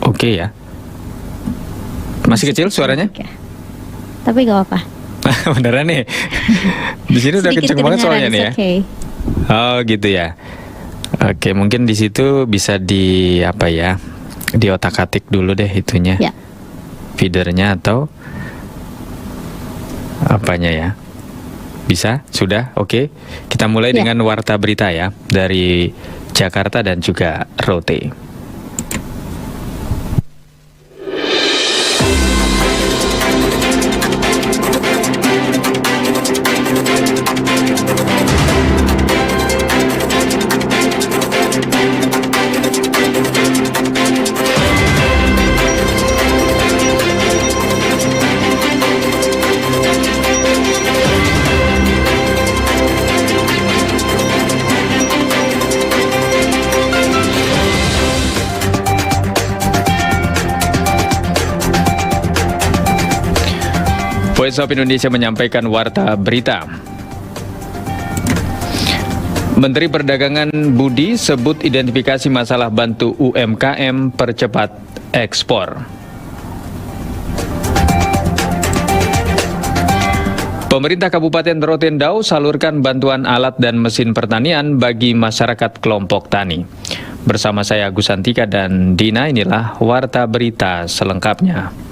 Oke ya. Masih kecil suaranya? Oke. Tapi gak apa-apa. Beneran nih. Di sini udah kenceng banget soalnya nih ya. Okay. Oh gitu ya. Oke, mungkin di situ bisa di apa ya? Di otak-atik dulu deh itunya. Ya. Feedernya atau apanya ya? Bisa? Sudah? Oke. Kita mulai dengan warta berita ya dari Jakarta dan juga Rote. Voice of Indonesia menyampaikan warta berita. Menteri Perdagangan Budi sebut identifikasi masalah bantu UMKM percepat ekspor. Pemerintah Kabupaten Rotendao salurkan bantuan alat dan mesin pertanian bagi masyarakat kelompok tani. Bersama saya Agus Santika dan Dina, inilah warta berita selengkapnya.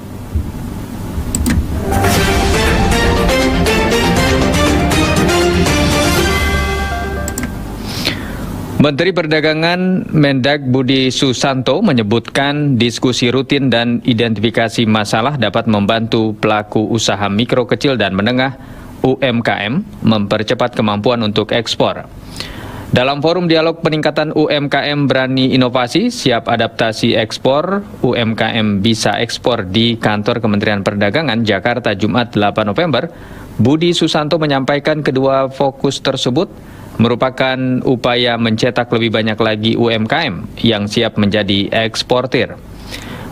Menteri Perdagangan Mendag Budi Susanto menyebutkan diskusi rutin dan identifikasi masalah dapat membantu pelaku usaha mikro, kecil, dan menengah UMKM mempercepat kemampuan untuk ekspor. Dalam forum dialog peningkatan UMKM berani inovasi, siap adaptasi ekspor, UMKM bisa ekspor di kantor Kementerian Perdagangan Jakarta Jumat 8 November, Budi Susanto menyampaikan kedua fokus tersebut merupakan upaya mencetak lebih banyak lagi UMKM yang siap menjadi eksportir.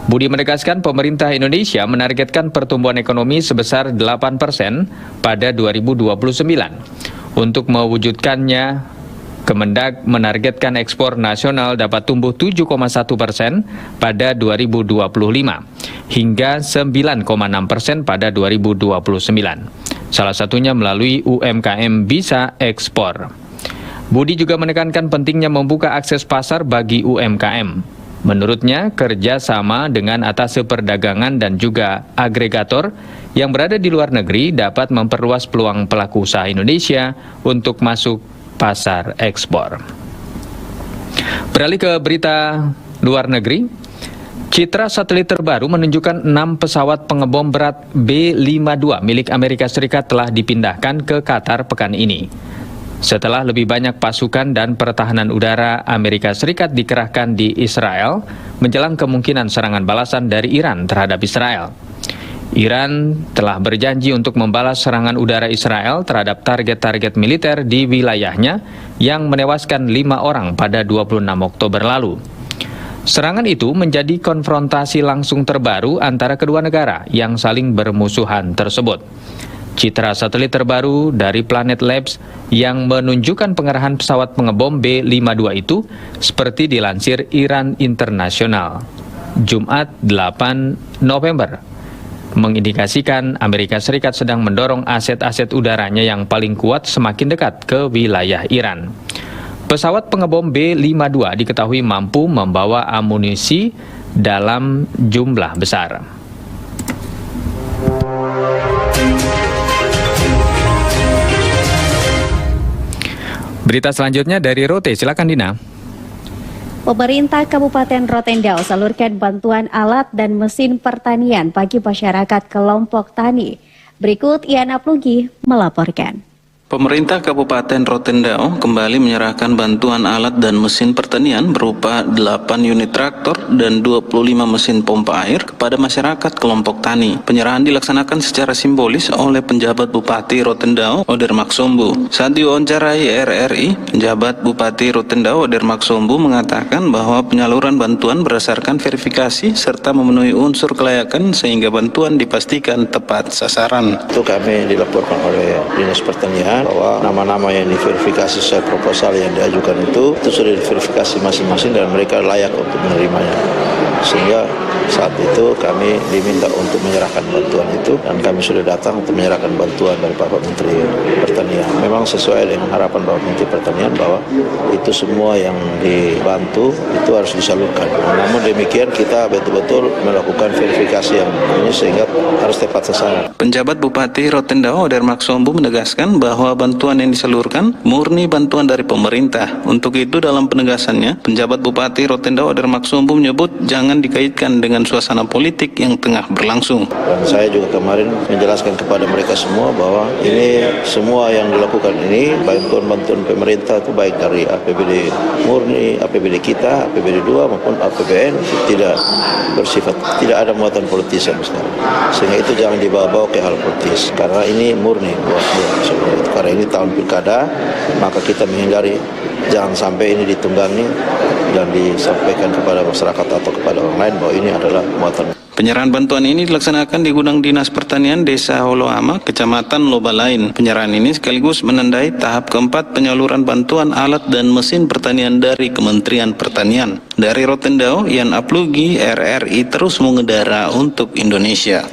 Budi menegaskan pemerintah Indonesia menargetkan pertumbuhan ekonomi sebesar 8% pada 2029. Untuk mewujudkannya, Kemendag menargetkan ekspor nasional dapat tumbuh 7,1% pada 2025 hingga 9,6% pada 2029. Salah satunya melalui UMKM bisa ekspor. Budi juga menekankan pentingnya membuka akses pasar bagi UMKM. Menurutnya, kerjasama dengan atase perdagangan dan juga agregator yang berada di luar negeri dapat memperluas peluang pelaku usaha Indonesia untuk masuk pasar ekspor. Beralih ke berita luar negeri, citra satelit terbaru menunjukkan 6 pesawat pengebom berat B-52 milik Amerika Serikat telah dipindahkan ke Qatar pekan ini. Setelah lebih banyak pasukan dan pertahanan udara Amerika Serikat dikerahkan di Israel, menjelang kemungkinan serangan balasan dari Iran terhadap Israel. Iran telah berjanji untuk membalas serangan udara Israel terhadap target-target militer di wilayahnya yang menewaskan 5 orang pada 26 Oktober lalu. Serangan itu menjadi konfrontasi langsung terbaru antara kedua negara yang saling bermusuhan tersebut. Citra satelit terbaru dari Planet Labs yang menunjukkan pengerahan pesawat pengebom B-52 itu seperti dilansir Iran Internasional Jumat 8 November mengindikasikan Amerika Serikat sedang mendorong aset-aset udaranya yang paling kuat semakin dekat ke wilayah Iran. Pesawat pengebom B-52 diketahui mampu membawa amunisi dalam jumlah besar. Berita selanjutnya dari Rote, silakan Dina. Pemerintah Kabupaten Rotendao salurkan bantuan alat dan mesin pertanian bagi masyarakat kelompok tani. Berikut Iana Plugi melaporkan. Pemerintah Kabupaten Rotendao kembali menyerahkan bantuan alat dan mesin pertanian berupa 8 unit traktor dan 25 mesin pompa air kepada masyarakat kelompok tani. Penyerahan dilaksanakan secara simbolis oleh penjabat Bupati Rotendao, Oder Maksombu. Saat diwawancarai RRI, penjabat Bupati Rotendao, Oder Maksombu mengatakan bahwa penyaluran bantuan berdasarkan verifikasi serta memenuhi unsur kelayakan sehingga bantuan dipastikan tepat sasaran. Itu kami dilaporkan oleh Dinas Pertanian bahwa nama-nama yang diverifikasi sesuai proposal yang diajukan itu sudah diverifikasi masing-masing dan mereka layak untuk menerimanya. sehingga saat itu kami diminta untuk menyerahkan bantuan itu, dan kami sudah datang untuk menyerahkan bantuan dari Bapak Menteri Pertanian. Memang sesuai dengan harapan Bapak Menteri Pertanian bahwa itu semua yang dibantu itu harus disalurkan. Namun demikian kita betul-betul melakukan verifikasi yang ini sehingga harus tepat sasaran. Penjabat Bupati Rotendao Odermak Sombu menegaskan bahwa bantuan yang disalurkan murni bantuan dari pemerintah. Untuk itu dalam penegasannya, penjabat Bupati Rotendao Odermak Sombu menyebut jangan dikaitkan dengan suasana politik yang tengah berlangsung. Dan saya juga kemarin menjelaskan kepada mereka semua bahwa ini semua yang dilakukan ini bantuan-bantuan pemerintah itu baik dari APBD murni, APBD kita, APBD 2 maupun APBN tidak bersifat, tidak ada muatan politis sama sekali. Sehingga itu jangan dibawa-bawa ke hal politis karena ini murni buat karena ini tahun pilkada, maka kita menghindari jangan sampai ini ditunggangi dan disampaikan kepada masyarakat atau kepada orang lain bahwa ini adalah muatan. Penyerahan bantuan ini dilaksanakan di Gudang Dinas Pertanian Desa Holoama, Kecamatan Lobalain. Penyerahan ini sekaligus menandai tahap keempat penyaluran bantuan alat dan mesin pertanian dari Kementerian Pertanian. Dari Rotendao, Ian Aplugi, RRI terus mengudara untuk Indonesia.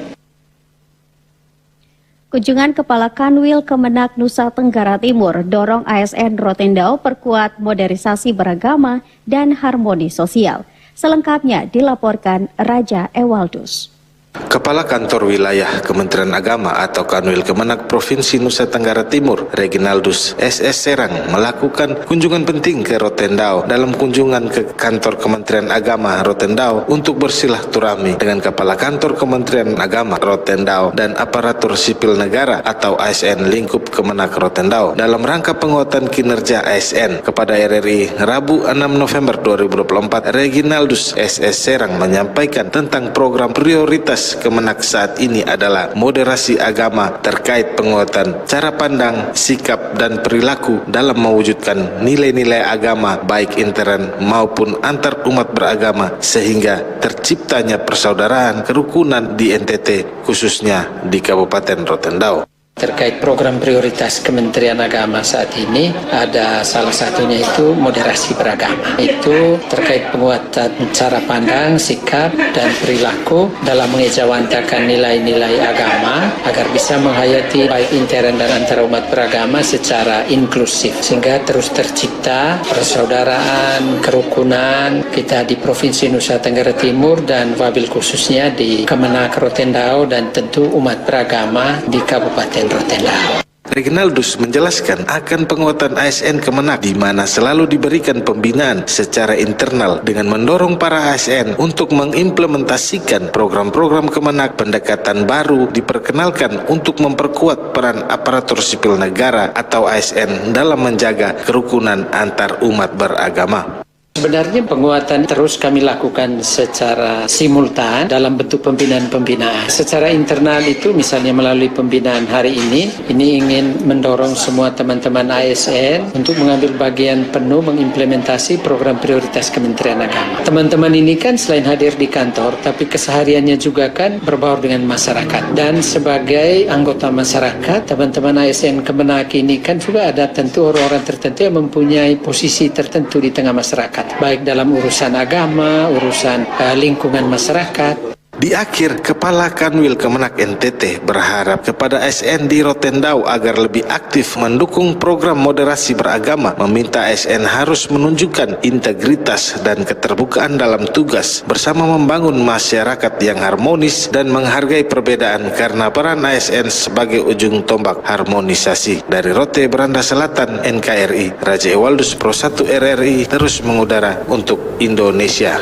Kunjungan Kepala Kanwil Kemenak Nusa Tenggara Timur dorong ASN Rotendao perkuat modernisasi beragama dan harmoni sosial. Selengkapnya dilaporkan Raja Ewaldus. Kepala Kantor Wilayah Kementerian Agama atau Kanwil Kemenak Provinsi Nusa Tenggara Timur, Reginaldus SS Serang melakukan kunjungan penting ke Rotendao. Dalam kunjungan ke kantor Kementerian Agama Rotendao untuk bersilaturahmi dengan Kepala Kantor Kementerian Agama Rotendao dan Aparatur Sipil Negara atau ASN lingkup Kemenak Rotendao dalam rangka penguatan kinerja ASN kepada RRI Rabu 6 November 2024, Reginaldus SS Serang menyampaikan tentang program prioritas Kemenak saat ini adalah moderasi agama terkait penguatan cara pandang, sikap, dan perilaku dalam mewujudkan nilai-nilai agama baik intern maupun antar umat beragama sehingga terciptanya persaudaraan kerukunan di NTT khususnya di Kabupaten Rotendao. Terkait program prioritas Kementerian Agama saat ini ada salah satunya itu moderasi beragama. Itu terkait penguatan cara pandang, sikap, dan perilaku dalam mengejawantakan nilai-nilai agama agar bisa menghayati baik intern dan antar umat beragama secara inklusif sehingga terus tercipta persaudaraan, kerukunan kita di Provinsi Nusa Tenggara Timur dan wabil khususnya di Kemenak Rotendao dan tentu umat beragama di Kabupaten Rotendao. Reginaldus menjelaskan akan penguatan ASN Kemenak di mana selalu diberikan pembinaan secara internal dengan mendorong para ASN untuk mengimplementasikan program-program Kemenak. Pendekatan baru diperkenalkan untuk memperkuat peran aparatur sipil negara atau ASN dalam menjaga kerukunan antar umat beragama. Sebenarnya penguatan terus kami lakukan secara simultan dalam bentuk pembinaan-pembinaan. Secara internal itu misalnya melalui pembinaan hari ini ingin mendorong semua teman-teman ASN untuk mengambil bagian penuh mengimplementasi program prioritas Kementerian Agama. Teman-teman ini kan selain hadir di kantor, tapi kesehariannya juga kan berbaur dengan masyarakat. Dan sebagai anggota masyarakat, teman-teman ASN Kemenak ini kan juga ada tentu orang-orang tertentu yang mempunyai posisi tertentu di tengah masyarakat. Baik dalam urusan agama, urusan lingkungan masyarakat. Di akhir, Kepala Kanwil Kemenak NTT berharap kepada ASN di Rotendao agar lebih aktif mendukung program moderasi beragama, meminta ASN harus menunjukkan integritas dan keterbukaan dalam tugas bersama membangun masyarakat yang harmonis dan menghargai perbedaan karena peran ASN sebagai ujung tombak harmonisasi. Dari Rote Beranda Selatan, NKRI, Raja Ewaldus Pro 1 RRI terus mengudara untuk Indonesia.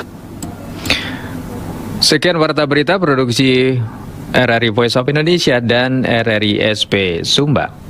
Sekian warta berita produksi RRI Voice of Indonesia dan RRI SP Sumba.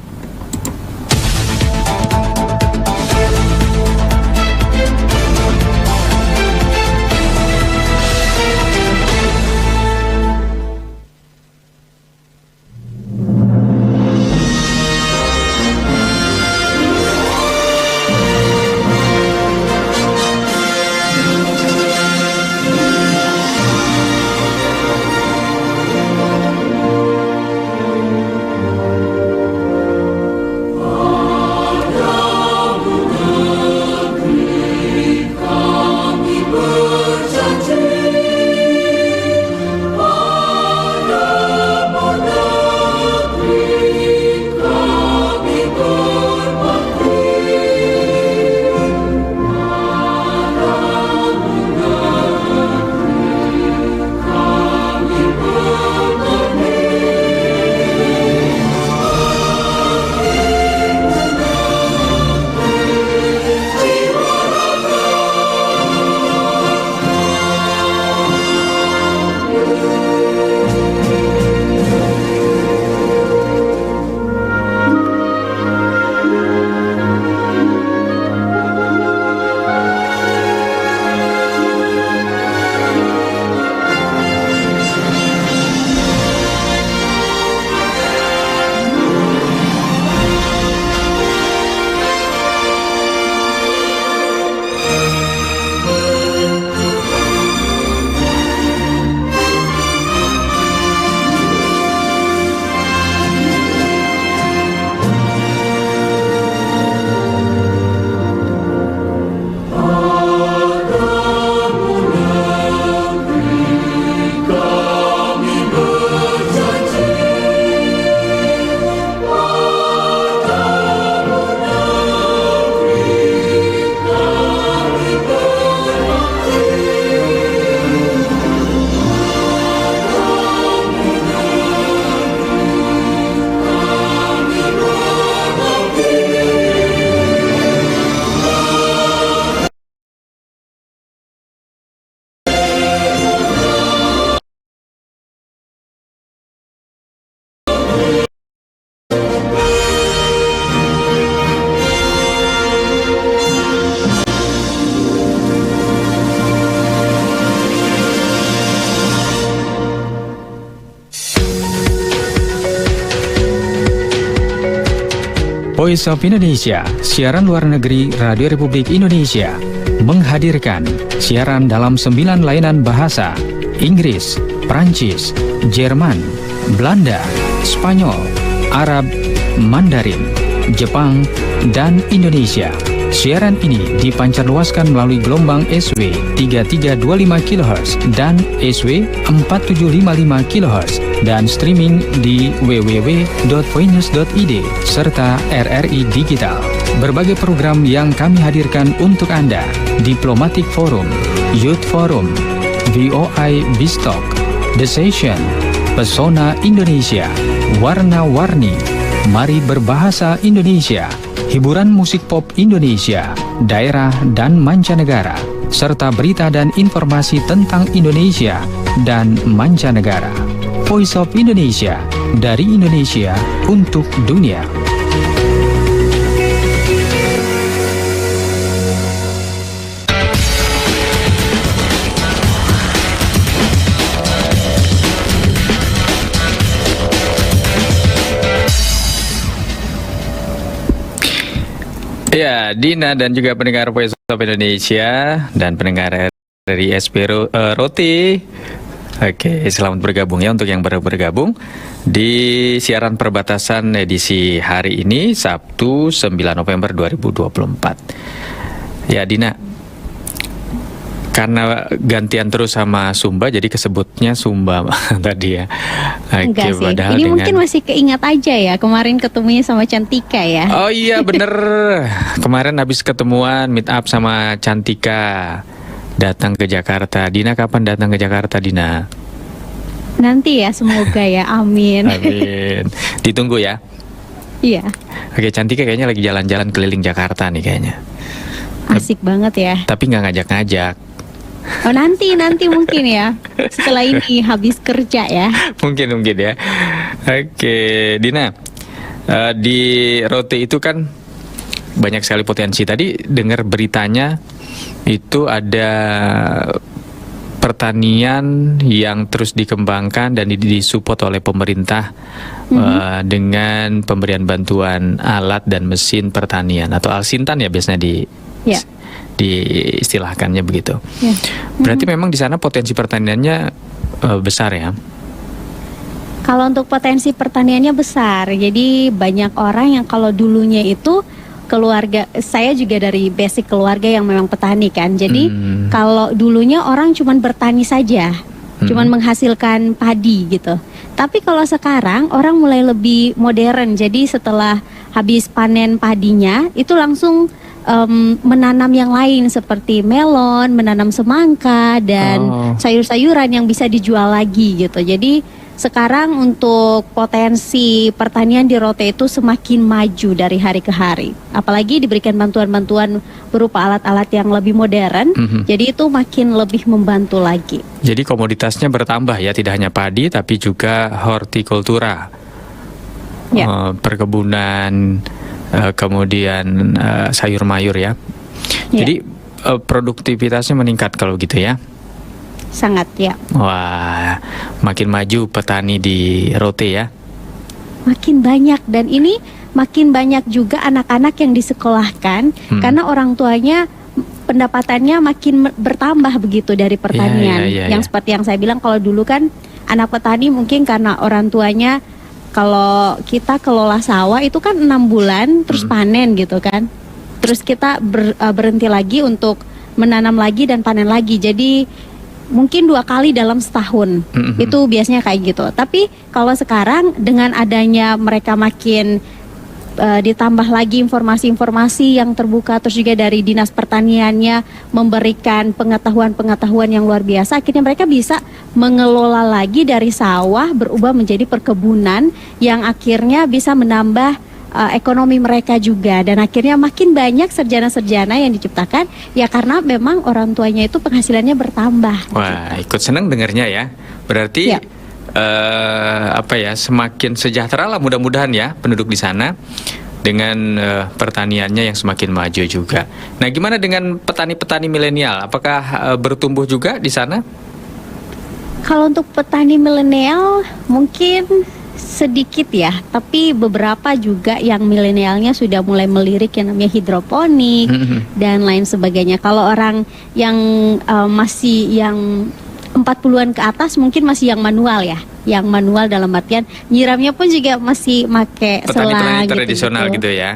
Voice of Indonesia, siaran luar negeri Radio Republik Indonesia, menghadirkan siaran dalam 9 layanan bahasa: Inggris, Prancis, Jerman, Belanda, Spanyol, Arab, Mandarin, Jepang, dan Indonesia. Siaran ini dipancarluaskan melalui gelombang SW 3325 kHz dan SW 4755 kHz dan streaming di www.voinews.id serta RRI Digital. Berbagai program yang kami hadirkan untuk Anda: Diplomatic Forum, Youth Forum, VOI Bistalk, The Session, Pesona Indonesia, Warna-Warni, Mari Berbahasa Indonesia, hiburan musik pop Indonesia, daerah dan mancanegara, serta berita dan informasi tentang Indonesia dan mancanegara. Voice of Indonesia, dari Indonesia untuk dunia. Ya, Dina dan juga pendengar Voice of Indonesia dan pendengar dari SP Roti. Oke, selamat bergabung ya untuk yang baru bergabung di siaran perbatasan edisi hari ini, Sabtu 9 November 2024. Ya, Dina, karena gantian terus sama Sumba, jadi kesebutnya Sumba tadi ya. Enggak sih, ini mungkin masih keingat aja ya, kemarin ketemunya sama Cantika ya. Oh iya bener, kemarin habis ketemuan meet up sama Cantika, datang ke Jakarta. Dina kapan datang ke Jakarta, Dina? Nanti ya, semoga ya, amin. Amin. Ditunggu ya. Iya. Oke, Cantika kayaknya lagi jalan-jalan keliling Jakarta nih kayaknya. Asik banget ya. Tapi nggak ngajak-ngajak. Oh nanti mungkin ya, setelah ini habis kerja ya. Mungkin ya. Oke, Dina, di Roti itu kan banyak sekali potensi. Tadi dengar beritanya itu ada pertanian yang terus dikembangkan dan disupport oleh pemerintah dengan pemberian bantuan alat dan mesin pertanian atau Alsintan ya biasanya diistilahkannya begitu. Berarti memang di sana potensi pertaniannya besar ya? Kalau untuk potensi pertaniannya besar, jadi banyak orang yang kalau dulunya itu keluarga, saya juga dari basic keluarga yang memang petani kan. Jadi kalau dulunya orang cuman bertani saja, cuman menghasilkan padi gitu. Tapi kalau sekarang orang mulai lebih modern. Jadi setelah habis panen padinya itu langsung menanam yang lain seperti melon, menanam semangka dan sayur-sayuran yang bisa dijual lagi gitu. Jadi sekarang untuk potensi pertanian di Rote itu semakin maju dari hari ke hari. Apalagi diberikan bantuan-bantuan berupa alat-alat yang lebih modern, jadi itu makin lebih membantu lagi. Jadi komoditasnya bertambah ya, tidak hanya padi tapi juga hortikultura, perkebunan, kemudian sayur mayur ya. Jadi produktivitasnya meningkat kalau gitu ya. Sangat ya. Wah, makin maju petani di Rote ya. Makin banyak, dan ini makin banyak juga anak-anak yang disekolahkan karena orang tuanya pendapatannya makin bertambah begitu dari pertanian. Yang seperti yang saya bilang, kalau dulu kan anak petani mungkin karena orang tuanya, kalau kita kelola sawah itu kan 6 bulan terus panen gitu kan. Terus kita berhenti lagi untuk menanam lagi dan panen lagi. Jadi mungkin 2 kali dalam setahun, itu biasanya kayak gitu. Tapi kalau sekarang dengan adanya mereka makin ditambah lagi informasi-informasi yang terbuka, terus juga dari dinas pertaniannya memberikan pengetahuan-pengetahuan yang luar biasa, akhirnya mereka bisa mengelola lagi dari sawah berubah menjadi perkebunan yang akhirnya bisa menambah ekonomi mereka juga, dan akhirnya makin banyak sarjana-sarjana yang diciptakan ya karena memang orang tuanya itu penghasilannya bertambah. Wah, ikut senang dengarnya ya. Berarti semakin sejahtera lah mudah-mudahan ya penduduk di sana dengan pertaniannya yang semakin maju juga. Nah, gimana dengan petani-petani milenial? Apakah bertumbuh juga di sana? Kalau untuk petani milenial mungkin sedikit ya, tapi beberapa juga yang milenialnya sudah mulai melirik yang namanya hidroponik dan lain sebagainya. Kalau orang yang masih yang 40-an ke atas mungkin masih yang manual ya. Yang manual dalam artian nyiramnya pun juga masih pakai selang Petani-petani gitu. tradisional gitu ya.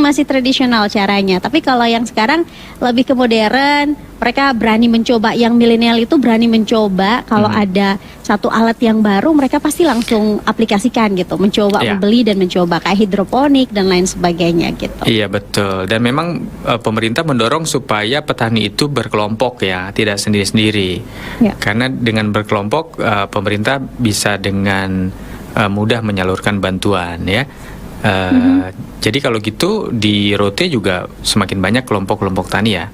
Masih tradisional caranya. Tapi kalau yang sekarang lebih ke modern, mereka berani mencoba. Yang milenial itu berani mencoba. Kalau ada satu alat yang baru, mereka pasti langsung aplikasikan gitu, mencoba Iya. membeli dan mencoba kayak hidroponik dan lain sebagainya gitu. Iya betul. Dan memang pemerintah mendorong supaya petani itu berkelompok ya, tidak sendiri-sendiri. Ya. Karena dengan berkelompok pemerintah bisa dengan mudah menyalurkan bantuan ya. Jadi kalau gitu di Rote juga semakin banyak kelompok-kelompok tani ya.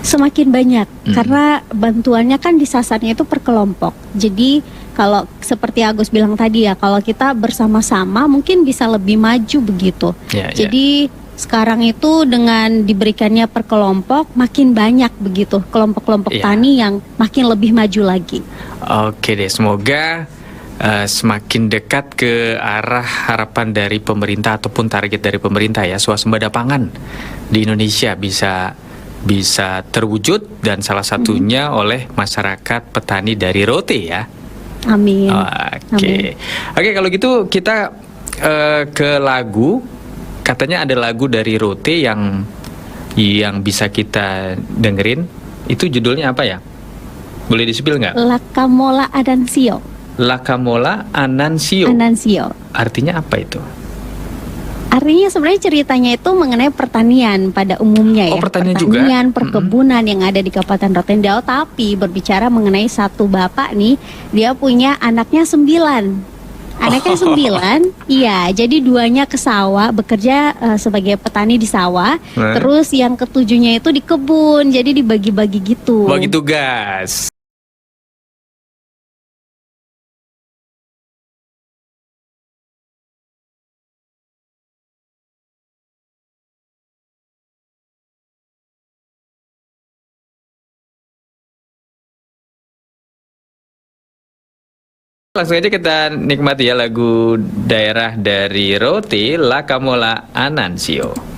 Semakin banyak karena bantuannya kan disasarnya itu per kelompok. Jadi kalau seperti Agus bilang tadi ya, kalau kita bersama-sama mungkin bisa lebih maju begitu. Ya, Jadi sekarang itu dengan diberikannya per kelompok makin banyak begitu kelompok-kelompok Ya. tani yang makin lebih maju lagi. Oke deh, semoga semakin dekat ke arah harapan dari pemerintah ataupun target dari pemerintah ya, swasembada pangan di Indonesia bisa terwujud dan salah satunya oleh masyarakat petani dari Rote ya. Amin. Oke. Oke, kalau gitu kita ke lagu. Katanya ada lagu dari Rote yang bisa kita dengerin. Itu judulnya apa ya? Boleh di-spill nggak? Lakamola Adansio. Lakamola Anansio. Anansio. Artinya apa itu? Artinya sebenarnya ceritanya itu mengenai pertanian pada umumnya ya. Oh, pertanian juga? Perkebunan yang ada di Kabupaten Rotendao. Tapi berbicara mengenai satu bapak nih, dia punya anaknya 9. Anaknya 9, iya. Jadi 2-nya ke sawah, bekerja sebagai petani di sawah. Terus yang ke-7-nya itu di kebun, jadi dibagi-bagi gitu. Bagi tugas. Langsung aja kita nikmati ya lagu daerah dari Rote, Lakamola Anansio.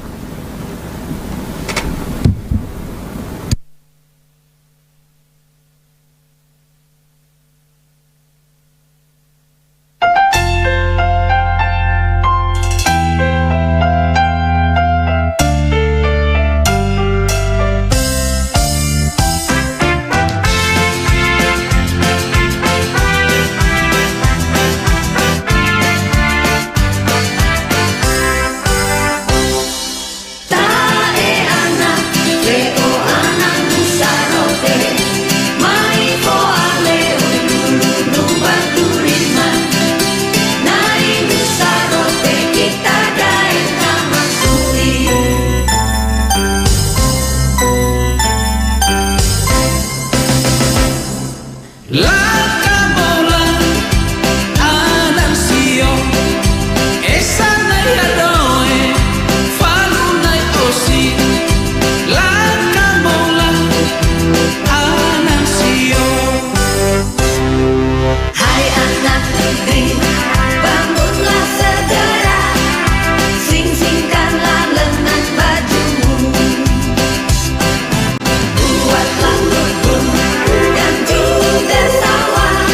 Buatlah kebun dan juga sawah.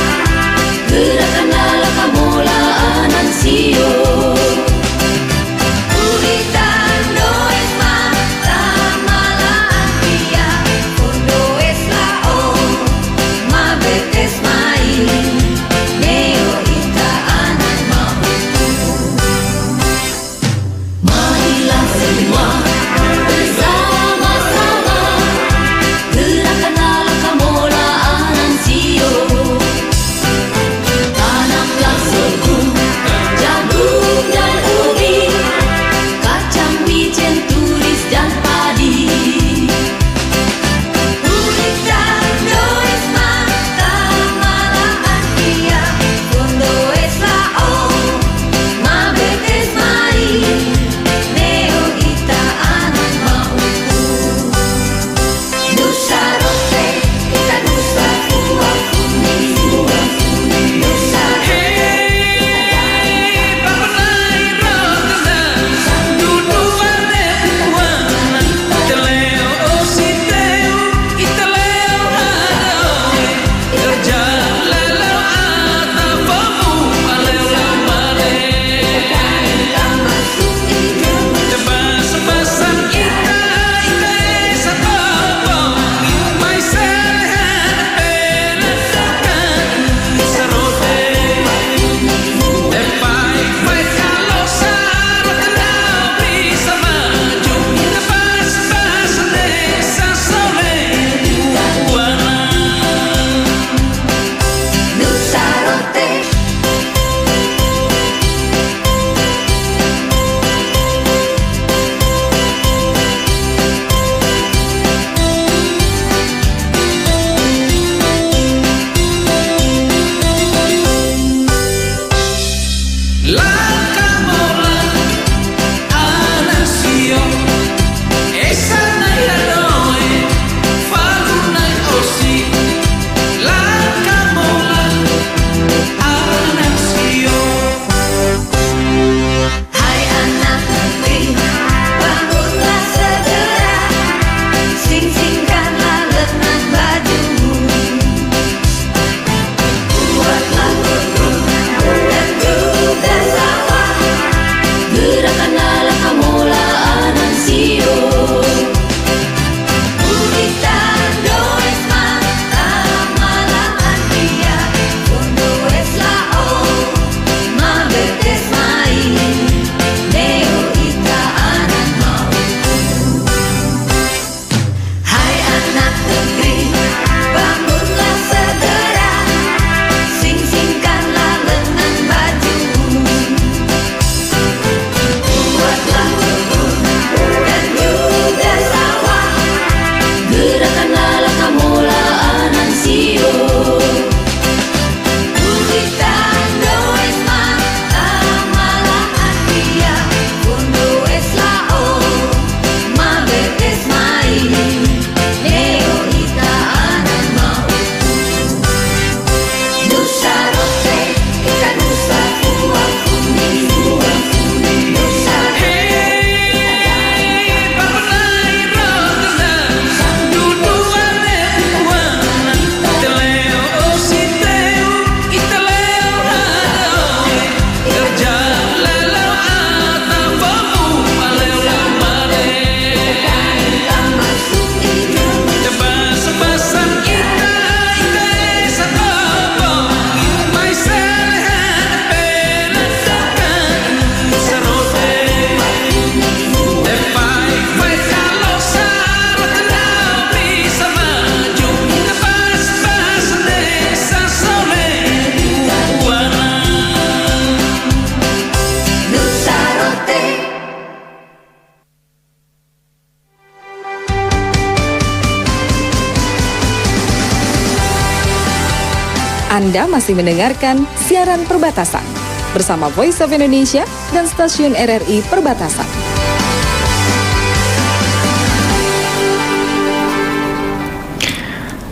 Anda masih mendengarkan siaran perbatasan bersama Voice of Indonesia dan stasiun RRI Perbatasan.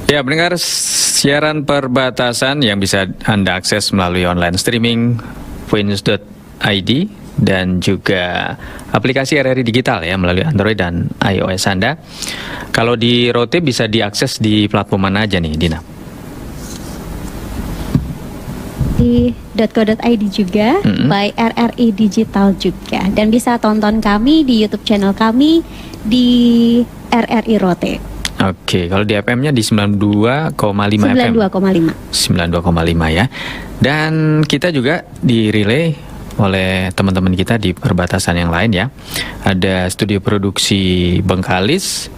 Ya, pendengar, siaran perbatasan yang bisa Anda akses melalui online streaming voinews.id dan juga aplikasi RRI Digital ya melalui Android dan iOS Anda. Kalau di Rote bisa diakses di platform mana aja nih, Dina? Di .co.id juga, by RRI Digital juga. Dan bisa tonton kami di YouTube channel kami di RRI Rote. Oke, kalau di FM-nya di 92,5 FM. 92,5. 92,5 ya. Dan kita juga di relay oleh teman-teman kita di perbatasan yang lain ya. Ada studio produksi Bengkalis,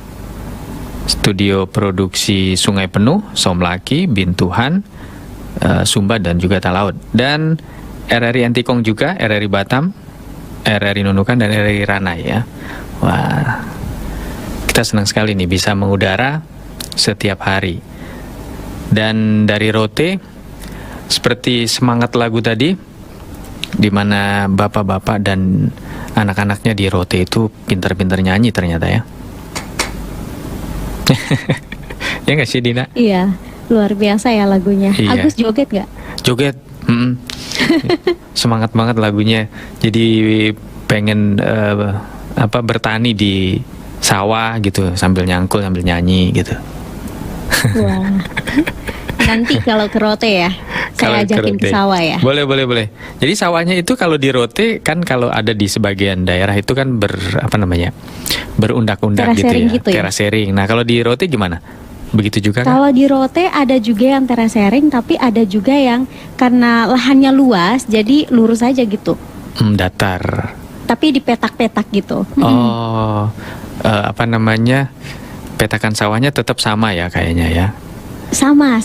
studio produksi Sungai Penuh, Somlaki, Bintuhan, Sumba dan juga Talaut. Dan RRI Antikong juga, RRI Batam, RRI Nunukan dan RRI Ranai ya. Wah, kita senang sekali nih bisa mengudara setiap hari. Dan dari Rote, seperti semangat lagu tadi, di mana bapak-bapak dan anak-anaknya di Rote itu pintar-pintar nyanyi ternyata ya. Ya nggak sih, Dina? Iya, luar biasa ya lagunya. Iya. Agus joget nggak? Joget, semangat banget lagunya. Jadi pengen bertani di sawah gitu sambil nyangkul sambil nyanyi gitu. Wah. Nanti kalau ke Rote ya, Kalau saya ajakin ke Rote. sawah ya. Boleh. Jadi sawahnya itu kalau di Rote kan kalau ada di sebagian daerah itu kan berundak-undak gitu Terasering ya. gitu ya? Terasering. Nah kalau di Rote gimana? Begitu juga kan? Kalau di Rote ada juga yang terasering, tapi ada juga yang karena lahannya luas, jadi lurus aja gitu. Datar. Tapi di petak-petak gitu. Oh, petakan sawahnya tetap sama ya kayaknya ya. Sama.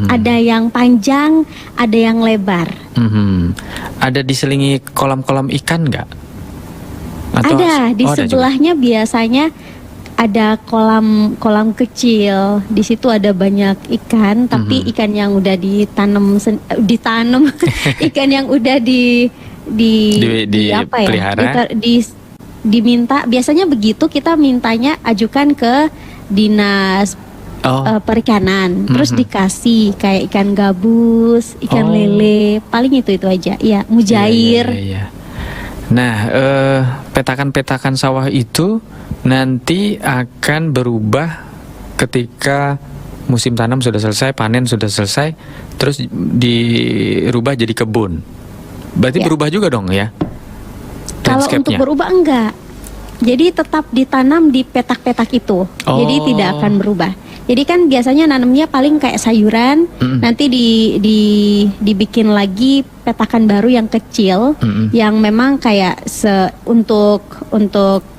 Ada yang panjang, ada yang lebar. Ada diselingi kolam-kolam ikan nggak? Ada di ada juga? sebelahnya biasanya ada kolam kecil. Di situ ada banyak ikan, tapi ikan yang udah ditanam ikan yang udah pelihara. Diminta, biasanya begitu kita mintanya ajukan ke dinas perikanan, terus dikasih kayak ikan gabus, ikan lele, paling itu aja. Ya, mujair. Iya. Nah, petakan-petakan sawah itu nanti akan berubah ketika musim tanam sudah selesai, panen sudah selesai, terus dirubah jadi kebun. Berarti Ya. berubah juga dong ya? Kalau untuk landscape-nya? berubah enggak. Jadi tetap ditanam di petak-petak itu. Jadi tidak akan berubah. Jadi kan biasanya nanamnya paling kayak sayuran, nanti dibikin lagi petakan baru yang kecil, yang memang kayak untuk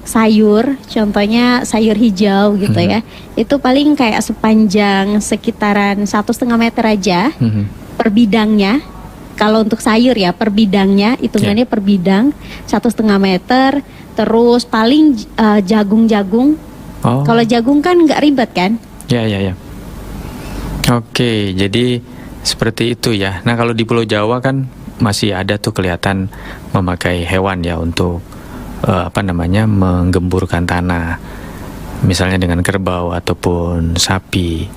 sayur, contohnya sayur hijau gitu ya. Itu paling kayak sepanjang sekitaran 1,5 meter aja per bidangnya. Kalau untuk sayur ya per bidangnya, hitungannya per bidang 1,5 meter. Terus paling jagung-jagung. Kalau jagung kan nggak ribet kan? Ya. Oke, jadi seperti itu ya. Nah kalau di Pulau Jawa kan masih ada tuh kelihatan memakai hewan ya untuk menggemburkan tanah. Misalnya dengan kerbau ataupun sapi.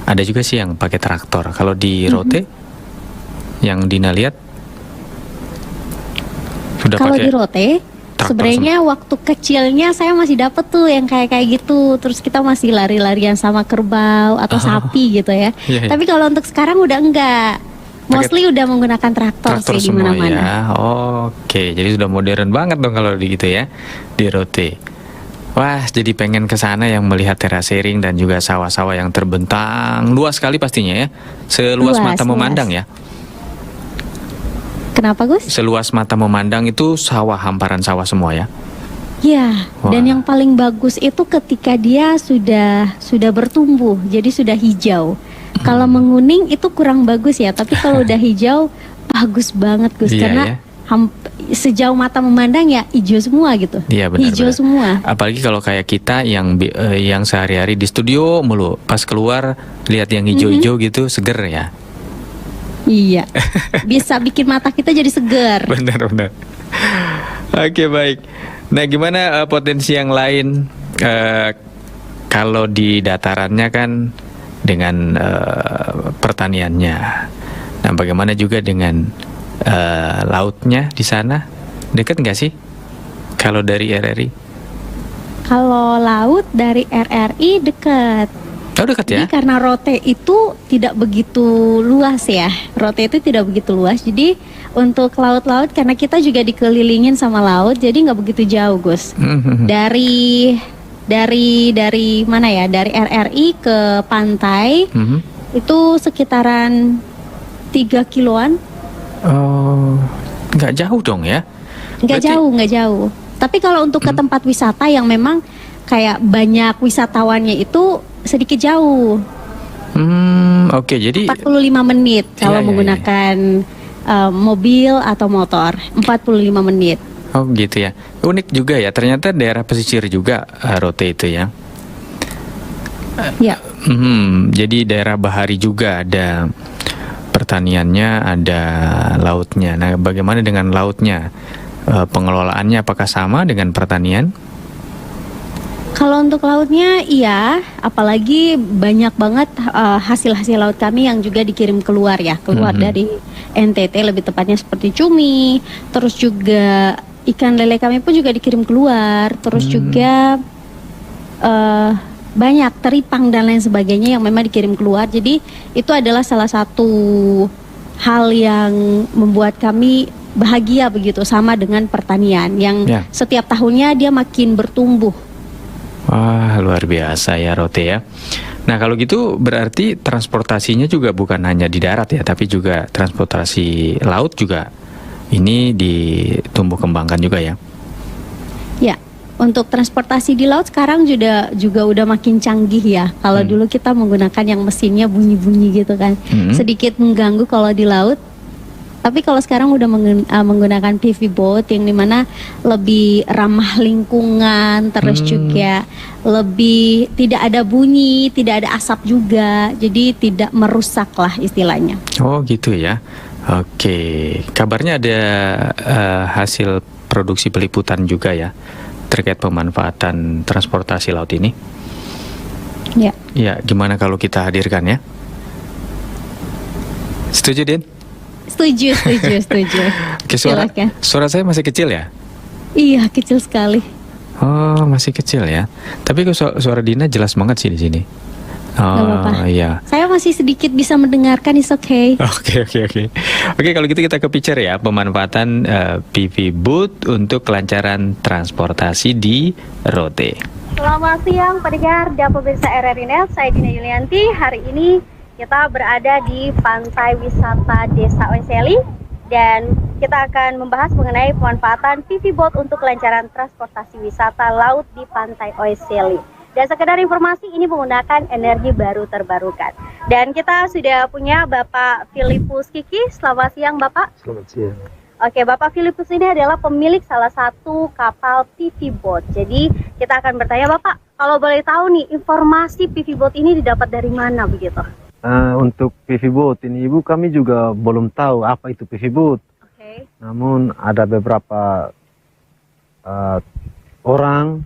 Ada juga sih yang pakai traktor. Kalau di Rote yang Dina lihat sudah Kalau pakai di Rote sebenarnya waktu kecilnya saya masih dapet tuh yang kayak gitu. Terus kita masih lari-larian sama kerbau atau sapi gitu ya. Iya. Tapi kalau untuk sekarang udah enggak. Mostly udah menggunakan traktor sih di semua mana-mana. ya. Oke, jadi sudah modern banget dong kalau gitu ya di Rote. Wah, jadi pengen ke sana yang melihat terasering dan juga sawah-sawah yang terbentang luas sekali pastinya ya. Seluas mata memandang ya. Kenapa Gus? Seluas mata memandang itu sawah, hamparan sawah semua ya. Ya, dan yang paling bagus itu ketika dia sudah bertumbuh, jadi sudah hijau. Kalau menguning itu kurang bagus ya, tapi kalau udah hijau bagus banget Gus, Iya, karena ya. sejauh mata memandang ya hijau semua gitu. Iya benar. Hijau semua. Apalagi kalau kayak kita yang sehari-hari di studio mulu, pas keluar lihat yang hijau-hijau gitu seger ya. Iya, bisa bikin mata kita jadi segar. Benar-benar. Oke, baik. Nah, gimana potensi yang lain kalau di datarannya kan dengan pertaniannya. Nah, bagaimana juga dengan lautnya di sana? Dekat nggak sih kalau dari RRI? Kalau laut dari RRI dekat. Oh, dekat ya? Jadi karena Rote itu tidak begitu luas ya. Rote itu tidak begitu luas. Jadi untuk laut-laut karena kita juga dikelilingin sama laut, jadi nggak begitu jauh, Gus. Dari mana ya? Dari RRI ke pantai itu sekitaran 3 kiloan. Oh, nggak jauh dong ya? Nggak jauh. Tapi kalau untuk ke tempat wisata yang memang kayak banyak wisatawannya itu sedikit jauh. Oke, jadi 45 menit kalau menggunakan mobil atau motor. 45 menit. Oh, gitu ya. Unik juga ya. Ternyata daerah pesisir juga Rote itu ya. Ya. Jadi daerah bahari juga ada pertaniannya, ada lautnya. Nah, bagaimana dengan lautnya? Pengelolaannya apakah sama dengan pertanian? Kalau untuk lautnya iya, apalagi banyak banget hasil-hasil laut kami yang juga dikirim keluar ya, keluar dari NTT lebih tepatnya seperti cumi, terus juga ikan lele kami pun juga dikirim keluar, terus juga banyak teripang dan lain sebagainya yang memang dikirim keluar. Jadi itu adalah salah satu hal yang membuat kami bahagia begitu, sama dengan pertanian yang setiap tahunnya dia makin bertumbuh. Wah, luar biasa ya Rote ya. Nah, kalau gitu berarti transportasinya juga bukan hanya di darat ya, tapi juga transportasi laut juga ini ditumbuh kembangkan juga ya. Ya, untuk transportasi di laut sekarang juga udah makin canggih ya. Kalau dulu kita menggunakan yang mesinnya bunyi-bunyi gitu kan, sedikit mengganggu kalau di laut. Tapi kalau sekarang udah menggunakan PV boat yang dimana lebih ramah lingkungan, terus juga lebih tidak ada bunyi, tidak ada asap juga, jadi tidak merusak lah istilahnya. Oh gitu ya. Oke, kabarnya ada hasil produksi peliputan juga ya terkait pemanfaatan transportasi laut ini. Ya. Ya, gimana kalau kita hadirkan ya? Setuju, Din? Setuju. Oke, suara saya masih kecil ya? Iya, kecil sekali. Oh, masih kecil ya. Tapi kok suara Dina jelas banget sih di sini. Gak apa-apa. Iya. Saya masih sedikit bisa mendengarkan, is okay. Oke. Oke, kalau gitu kita ke picture ya, pemanfaatan PV booth untuk kelancaran transportasi di Rote. Selamat siang pendengar dan pemirsa RRI Net, saya Dina Yulianti. Hari ini kita berada di Pantai Wisata Desa Oeseli dan kita akan membahas mengenai pemanfaatan PV boat untuk kelancaran transportasi wisata laut di Pantai Oeseli. Dan sekedar informasi, ini menggunakan energi baru terbarukan. Dan kita sudah punya Bapak Filipus Kiki. Selamat siang Bapak. Selamat siang. Oke, Bapak Filipus ini adalah pemilik salah satu kapal PV boat. Jadi kita akan bertanya Bapak, kalau boleh tahu nih, informasi PV boat ini didapat dari mana begitu? Untuk PV boat ini Ibu, kami juga belum tahu apa itu PV boat. Oke. Namun ada beberapa orang,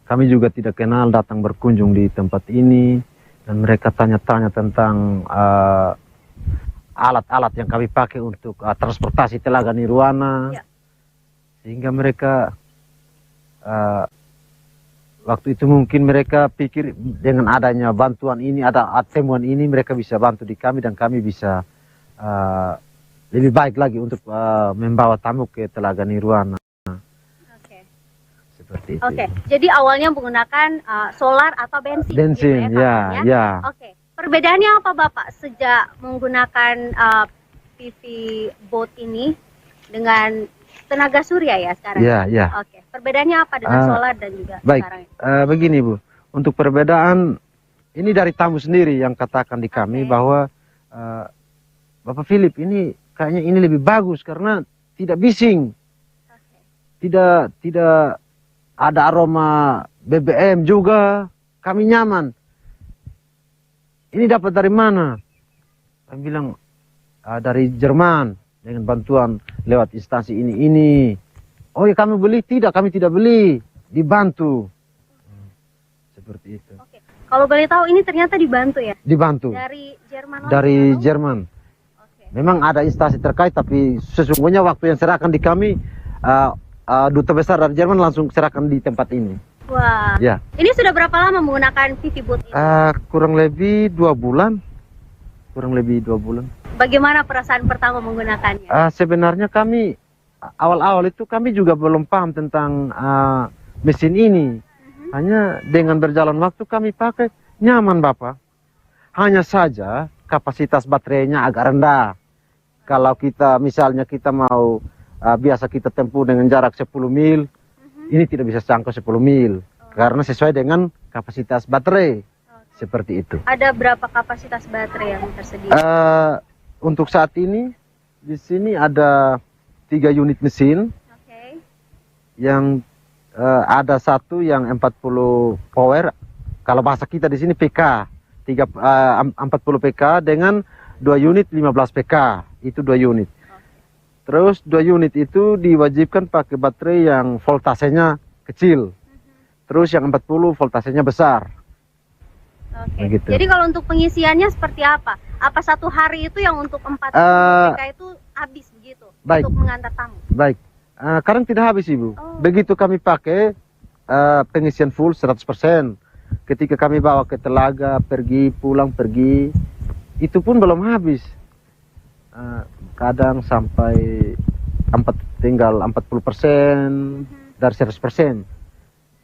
kami juga tidak kenal, datang berkunjung di tempat ini dan mereka tanya-tanya tentang alat-alat yang kami pakai untuk transportasi Telaga Nirwana. Ya. Sehingga mereka waktu itu mungkin mereka pikir dengan adanya bantuan ini, ada temuan ini, mereka bisa bantu di kami dan kami bisa lebih baik lagi untuk membawa tamu ke Telaga Nirwana. Oke. Seperti itu. Oke, jadi awalnya menggunakan solar atau bensin. Bensin, gitu ya. Oke, perbedaannya apa Bapak sejak menggunakan PV boat ini dengan tenaga surya ya sekarang? Ya. Oke. Perbedaannya apa dengan solar dan juga sekarang? Begini Bu, untuk perbedaan ini dari tamu sendiri yang katakan di kami bahwa Bapak Philip ini kayaknya ini lebih bagus karena tidak bising, tidak ada aroma BBM juga, kami nyaman. Ini dapat dari mana? Kami bilang dari Jerman dengan bantuan lewat instansi ini. Oh ya kami beli? Tidak, kami tidak beli, dibantu. Seperti itu. Oke. Kalau boleh tahu ini ternyata dibantu ya? Dibantu. Dari Jerman langsung Dari atau? Jerman. Oke. Memang ada instansi terkait, tapi sesungguhnya waktu yang serahkan di kami, duta besar dari Jerman langsung serahkan di tempat ini. Wah. Ya. Ini sudah berapa lama menggunakan Vivibooth ini? Kurang lebih 2 bulan. Kurang lebih 2 bulan. Bagaimana perasaan pertama menggunakannya? Sebenarnya kami awal-awal itu kami juga belum paham tentang mesin ini. Hanya dengan berjalan waktu kami pakai nyaman Bapak. Hanya saja kapasitas baterainya agak rendah. Kalau kita misalnya kita mau biasa kita tempuh dengan jarak 10 mil, ini tidak bisa jangkau 10 mil. Karena sesuai dengan kapasitas baterai. Seperti itu. Ada berapa kapasitas baterai yang tersedia? Untuk saat ini di sini ada 3 unit mesin. Oke. Yang ada satu yang 40 power, kalau bahasa kita di sini PK, 40 PK dengan 2 unit 15 PK, itu 2 unit. Terus 2 unit itu diwajibkan pakai baterai yang voltasenya kecil, terus yang 40 voltasenya besar. Oke. Begitu. Jadi kalau untuk pengisiannya seperti apa? Apa satu hari itu yang untuk 40 PK itu habis begitu? Baik. Untuk mengantar tamu? Baik. Kadang tidak habis Ibu. Begitu kami pakai pengisian full 100%. Ketika kami bawa ke Telaga, pergi, pulang, pergi, itu pun belum habis. Kadang sampai tinggal 40% dari 100%.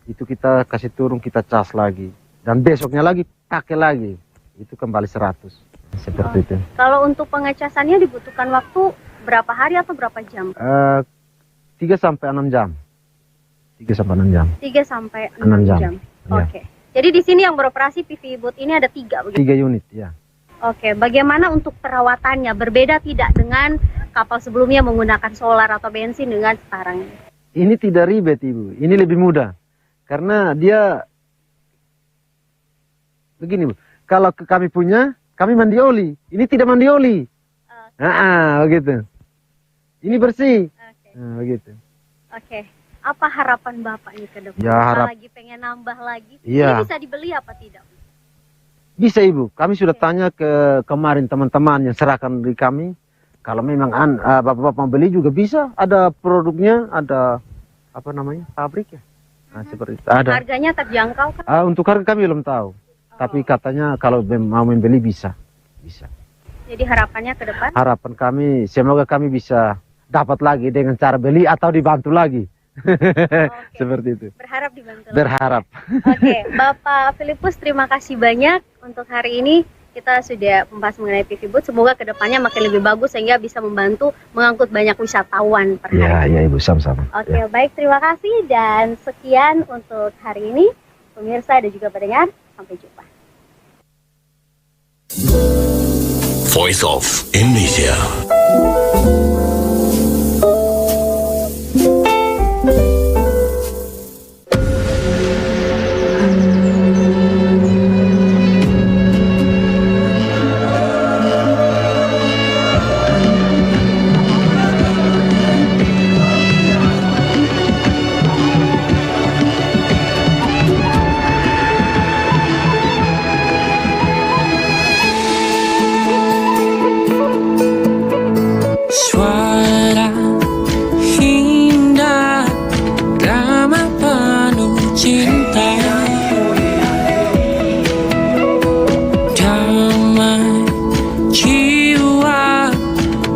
Itu kita kasih turun, kita cas lagi. Dan besoknya lagi, pakai lagi. Itu kembali 100. Seperti itu. Kalau untuk pengecasannya dibutuhkan waktu berapa hari atau berapa jam? 3 sampai 6 jam. 3 sampai 6 jam. 3 sampai 6 jam. jam. Ya. Oke. Jadi di sini yang beroperasi Vivibooth ini ada 3 begitu? 3 unit, ya. Oke. Bagaimana untuk perawatannya? Berbeda tidak dengan kapal sebelumnya menggunakan solar atau bensin dengan sekarang ini? Ini tidak ribet Ibu. Ini lebih mudah. Karena dia begini Bu. Kalau kami punya, kami mandi oli. Ini tidak mandi oli. Begitu. Ini bersih. Begitu. Oke. Apa harapan Bapak ini ke depan? Ya, Lagi pengen nambah lagi? Iya. Ini bisa dibeli apa tidak? Bisa Ibu. Kami sudah tanya ke kemarin teman-teman yang serahkan di kami. Kalau memang Bapak-bapak mau beli juga bisa. Ada produknya, ada apa namanya? Pabrik ya. Seperti itu. Ada. Harganya terjangkau kan? Untuk harga kami belum tahu. Tapi katanya kalau mau membeli bisa. Bisa. Jadi harapannya ke depan? Harapan kami semoga kami bisa dapat lagi dengan cara beli atau dibantu lagi. Seperti itu. Berharap dibantu. Berharap. Oke, Bapak Filipus, terima kasih banyak untuk hari ini. Kita sudah membahas mengenai Vivibooth. Semoga kedepannya makin lebih bagus sehingga bisa membantu mengangkut banyak wisatawan per hari. Ya Ibu, sama-sama. Oke, baik, terima kasih dan sekian untuk hari ini. Pemirsa dan juga pendengar, sampai jumpa. Voice of Indonesia. Suara indah, drama penuh cinta, damai jiwa,